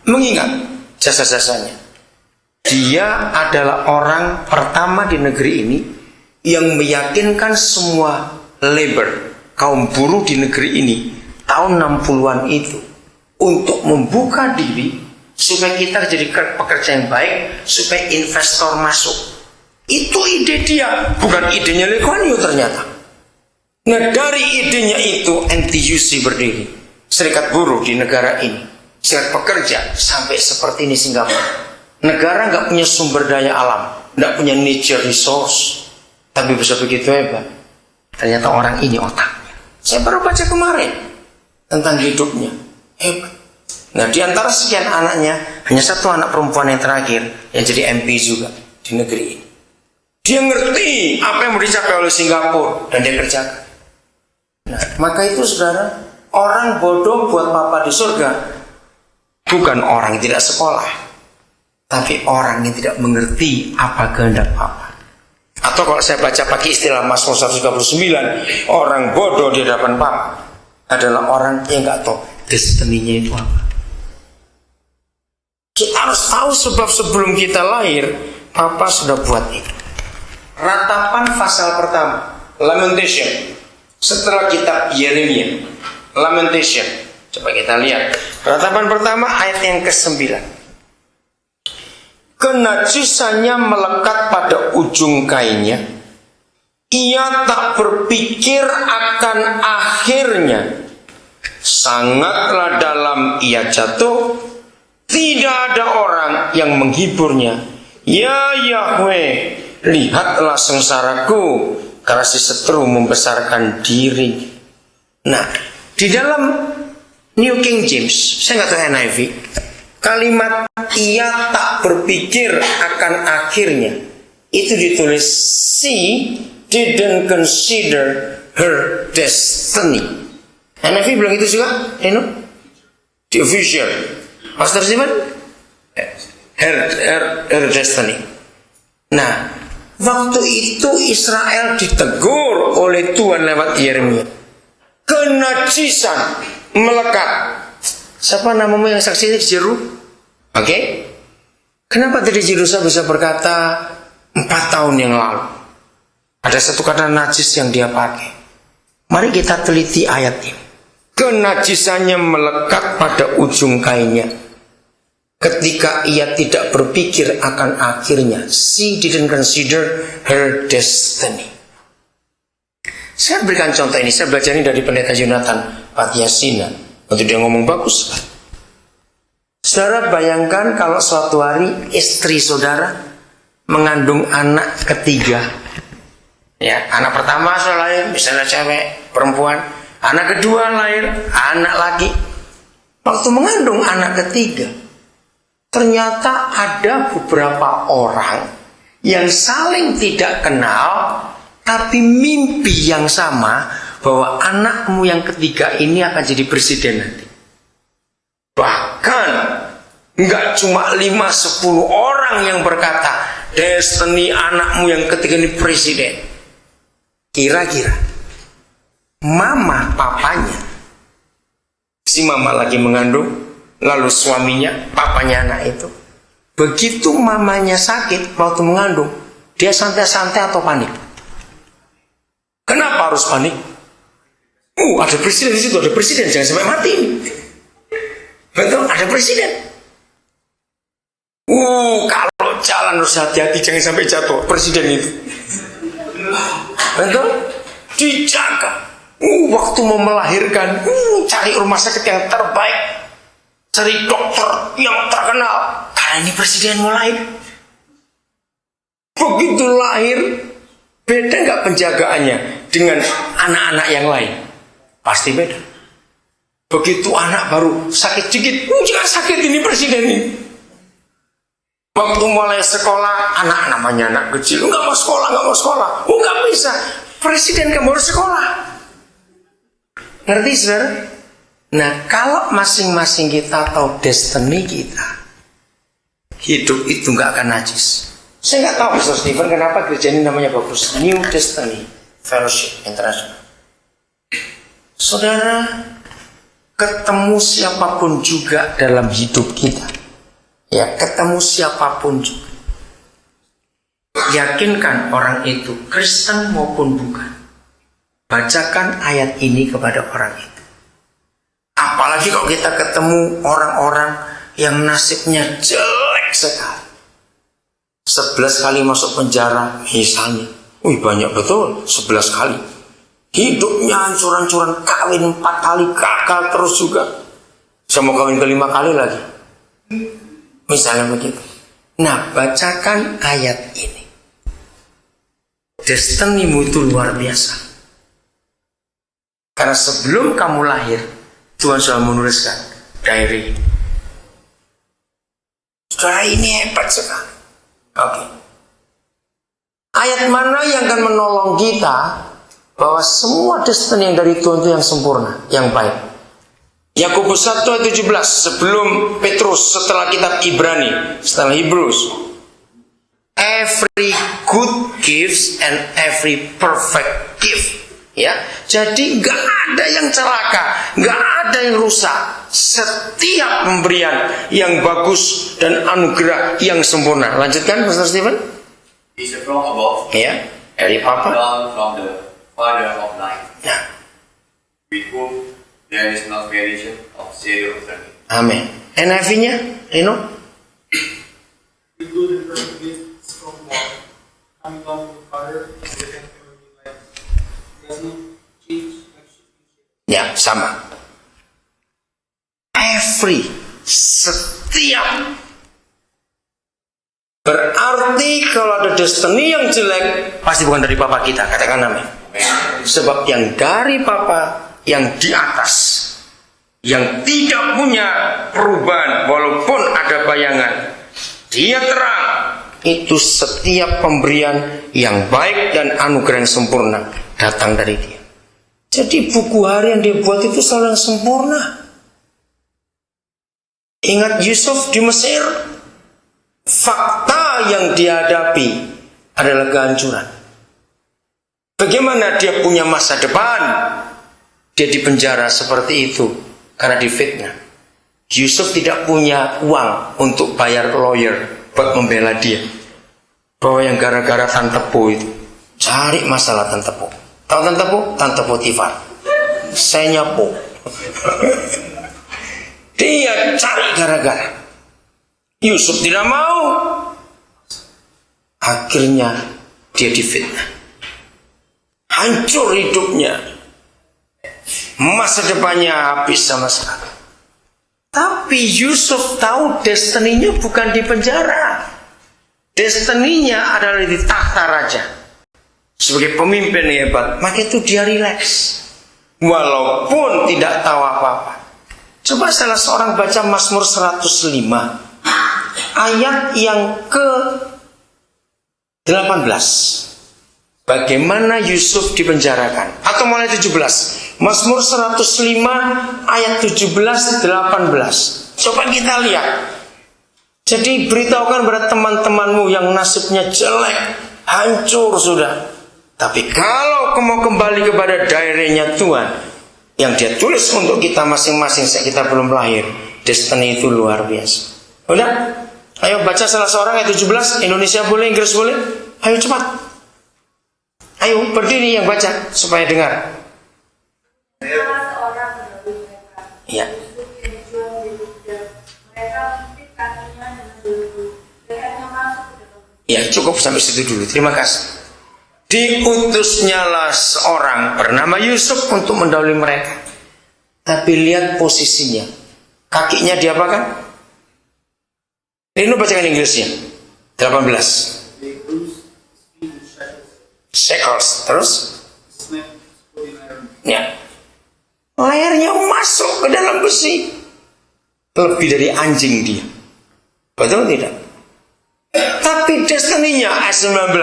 mengingat jasa-jasanya. Dia adalah orang pertama di negeri ini yang meyakinkan semua labor, kaum buruh di negeri ini tahun 60-an itu untuk membuka diri supaya kita jadi pekerja yang baik, supaya investor masuk. Itu ide dia, bukan idenya Lee Kuan Yew ternyata. Nah, dari idenya itu NTUC berdiri, serikat buruh di negara ini, serikat pekerja sampai seperti ini Singapura. Negara nggak punya sumber daya alam, nggak punya nature resource, tapi bisa begitu hebat. Ternyata orang ini otaknya. Saya baru baca kemarin tentang hidupnya, hebat. Nah, di antara sekian anaknya, hanya satu anak perempuan yang terakhir yang jadi MP juga di negeri ini. Dia ngerti apa yang mau dicapai oleh Singapura dan dia kerjakan. Nah, maka itu saudara, orang bodoh buat papa di surga bukan orang yang tidak sekolah, tapi orang yang tidak mengerti apa kehendak papa. Atau kalau saya baca pakai istilah Mazmur 139, orang bodoh di hadapan papa adalah orang yang nggak tahu destiny-nya itu apa. Kita harus tahu sebab sebelum kita lahir, papa sudah buat itu. Ratapan pasal pertama, Lamentation. Setelah kitab Yeremia, Lamentation. Coba kita lihat. Ratapan pertama ayat yang ke-9. Kenajisannya melekat pada ujung kainnya. Ia tak berpikir akan akhirnya. Sangatlah dalam ia jatuh. Tidak ada orang yang menghiburnya. Ya Yahweh, lihatlah sengsaraku, karena si seteru membesarkan diri. Nah, di dalam New King James, saya nggak tahu NIV, kalimat ia tak berpikir akan akhirnya itu ditulis she didn't consider her destiny. NIV bilang itu juga, di official. Pastor Simon, her destiny. Nah, waktu itu Israel ditegur oleh Tuhan lewat Yeremia. Kenajisan melekat. Siapa namamu yang saksi Jeru? Oke. Kenapa tadi Jerusa bisa berkata 4 tahun yang lalu ada satu kata najis yang dia pakai? Mari kita teliti ayat ini. Kenajisannya melekat pada ujung kainnya. Ketika ia tidak berpikir akan akhirnya, she didn't consider her destiny. Saya berikan contoh ini, saya belajar ini dari pendeta Jonathan Patiasina. Waktu dia ngomong bagus. Saudara bayangkan kalau suatu hari istri saudara mengandung anak ketiga. Ya, anak pertama sudah lahir, misalnya cewek, perempuan. Anak kedua lahir, anak laki. Waktu mengandung anak ketiga, ternyata ada beberapa orang yang saling tidak kenal, tapi mimpi yang sama bahwa anakmu yang ketiga ini akan jadi presiden nanti. Bahkan nggak cuma 5-10 orang yang berkata destiny anakmu yang ketiga ini presiden. Kira-kira mama papanya, si mama lagi mengandung, lalu suaminya, papanya anak itu, begitu mamanya sakit waktu mengandung, dia santai-santai atau panik? Kenapa harus panik? Ada presiden di situ, ada presiden, jangan sampai mati ini. Betul, ada presiden. Kalau jalan harus hati-hati, jangan sampai jatuh presiden itu. Betul, dijaga. Waktu mau melahirkan, cari rumah sakit yang terbaik, cari dokter yang terkenal, karena ini presiden mau lahir. Begitu lahir, beda nggak penjagaannya dengan anak-anak yang lain? Pasti beda. Begitu anak baru sakit dikit, jangan sakit ini presiden ini. Waktu mulai sekolah, anak namanya anak kecil, nggak mau sekolah, nggak bisa. Presiden kamu harus sekolah. Ngerti saudara? Nah, kalau masing-masing kita tahu destiny kita, hidup itu nggak akan najis. Saya nggak tahu Pastor Stephen kenapa gereja ini namanya bagus, New Destiny Fellowship International. Saudara, ketemu siapapun juga dalam hidup kita. Ya, ketemu siapapun juga. Yakinkan orang itu Kristen maupun bukan. Bacakan ayat ini kepada orang itu. Apalagi kalau kita ketemu orang-orang yang nasibnya jelek sekali. 11 kali masuk penjara misalnya. Wih, banyak betul, 11 kali. Hidupnya hancur-hancuran, kawin 4 kali, gagal terus juga. Bisa mau kawin ke 5 kali lagi. Misalnya begitu. Nah, bacakan ayat ini. Destinimu itu luar biasa. Karena sebelum kamu lahir, Tuhan sudah menuliskan diary. Saudara, ini hebat sekali. Oke. Ayat mana yang akan menolong kita bahwa semua destiny yang dari Tuhan itu yang sempurna, yang baik? Yakobus 1 ayat 17, sebelum Petrus, setelah kitab Ibrani, setelah Hebrews. Every good gifts and every perfect gift. Ya, jadi nggak ada yang celaka, nggak ada yang rusak. Setiap pemberian yang bagus dan anugerah yang sempurna. Lanjutkan, Pastor Stephen. Is from above. Ya, dari Papa. Down from the Father of light. Ya. With whom there is no variation of shadow of turning. Amin. NIV-nya, Rino? The good and perfect gift is from God, coming down from the Father of the heavenly light. Does not change like shifting. Ya, sama. Every, setiap. Berarti kalau ada destiny yang jelek, pasti bukan dari Papa kita. Katakan amin. Sebab yang dari Papa, yang di atas, yang tidak punya perubahan walaupun ada bayangan, dia terang. Itu setiap pemberian yang baik dan anugerah yang sempurna datang dari dia. Jadi buku hari yang dia buat itu selalu yang sempurna. Ingat Yusuf di Mesir, fakta yang dihadapi adalah kehancuran. Bagaimana dia punya masa depan? Dia dipenjara seperti itu karena difitnah. Yusuf tidak punya uang untuk bayar lawyer buat membela dia. Bahwa yang gara-gara Tante Po itu, cari masalah Tante Po. Tahu Tante Po? Tante Potifar. Saya nyapu. Dia cari gara-gara. Yusuf tidak mau. Akhirnya dia difitnah. Hancur hidupnya. Masa depannya habis sama sekali. Tapi Yusuf tahu destininya bukan di penjara. Destininya adalah di tahta raja. Sebagai pemimpin hebat, maka itu dia rileks. Walaupun tidak tahu apa-apa. Coba salah seorang baca Mazmur 105. Ayat yang ke-18. Bagaimana Yusuf dipenjarakan. Atau mulai 17. Mazmur 105 ayat 17-18. Coba kita lihat. Jadi beritahukan kepada teman-temanmu yang nasibnya jelek, hancur sudah. Tapi kalau kamu mau kembali kepada diary-nya Tuhan, yang dia tulis untuk kita masing-masing saat kita belum lahir, destiny itu luar biasa. Udah? Ayo baca salah seorang ayat 17. Indonesia boleh, Inggris boleh. Ayo cepat. Ayo berdiri yang baca supaya dengar. Salah seorang mendahului mereka. Ya. Yusuf yang dijual di budak. Mereka mengintip kakinya dengan belenggu. Lehernya masuk ke dalam. Ya, cukup sampai situ dulu. Terima kasih. Diutusnyalah seorang bernama Yusuf untuk mendahului mereka. Tapi lihat posisinya. Kakinya diapakan? Rino bacakan Inggrisnya. 18. They bruise his feet with shackles. Shekels. Terus? Snap his foot in iron. Ya. Layarnya masuk ke dalam besi. Lebih dari anjing dia. Betul tidak? Tapi destininya ayat 19.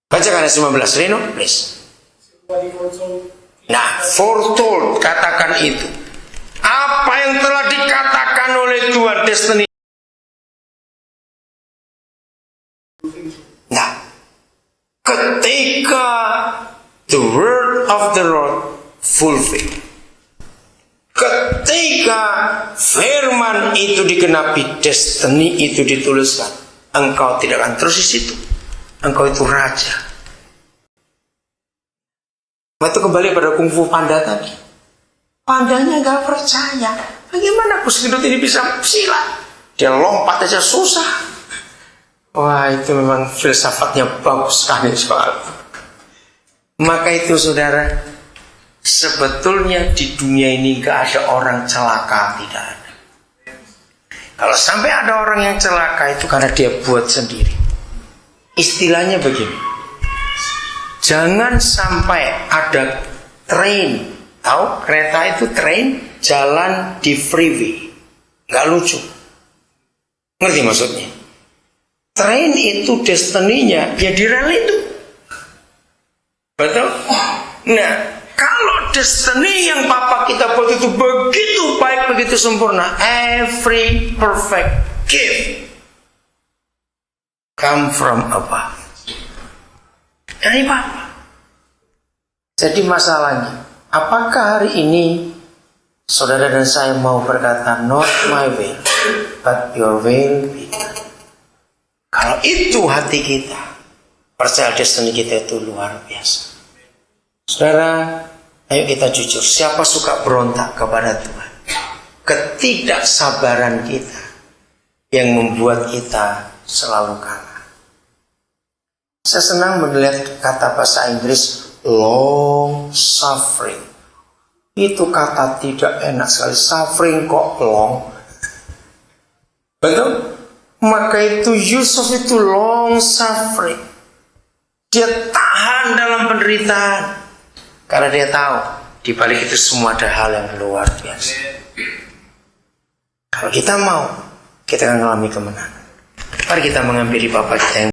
Bacakan ayat 19. Rino, please. Somebody foretold. Nah, foretold, katakan itu. Apa yang telah dikatakan oleh Tuhan destiny. Nah, ketika the word of the Lord fulfilled. Ketika firman itu digenapi, destiny itu dituliskan, engkau tidak akan terus di situ. Engkau itu raja. Waktu kembali pada kungfu panda tadi, pandanya gak percaya. Bagaimana Gus Gendut ini bisa silat? Dia lompat aja susah. Wah, itu memang filsafatnya bagus sekali soal. Maka itu saudara, sebetulnya di dunia ini gak ada orang celaka, tidak ada. Kalau sampai ada orang yang celaka itu karena dia buat sendiri. Istilahnya begini, jangan sampai ada train, tahu kereta itu train jalan di freeway, gak lucu. Ngerti maksudnya? Train itu destininya ya di rel itu, betul? Nah, kalau destiny yang Papa kita buat itu begitu baik, begitu sempurna, every perfect gift come from above, dari Papa. Jadi masalahnya, apakah hari ini saudara dan saya mau berkata not my will but your will be done? Kalau itu hati kita, percaya destiny kita itu luar biasa. Saudara, ayo kita jujur, siapa suka berontak kepada Tuhan? Ketidaksabaran kita yang membuat kita selalu kalah. Saya senang melihat kata bahasa Inggris long suffering. Itu kata tidak enak sekali. Suffering kok long? Betul? Maka itu Yusuf itu long suffering. Dia tahan dalam penderitaan karena dia tahu di balik itu semua ada hal yang luar biasa. Kalau kita mau, kita akan mengalami kemenangan. Mari kita menghampiri Bapa kita yang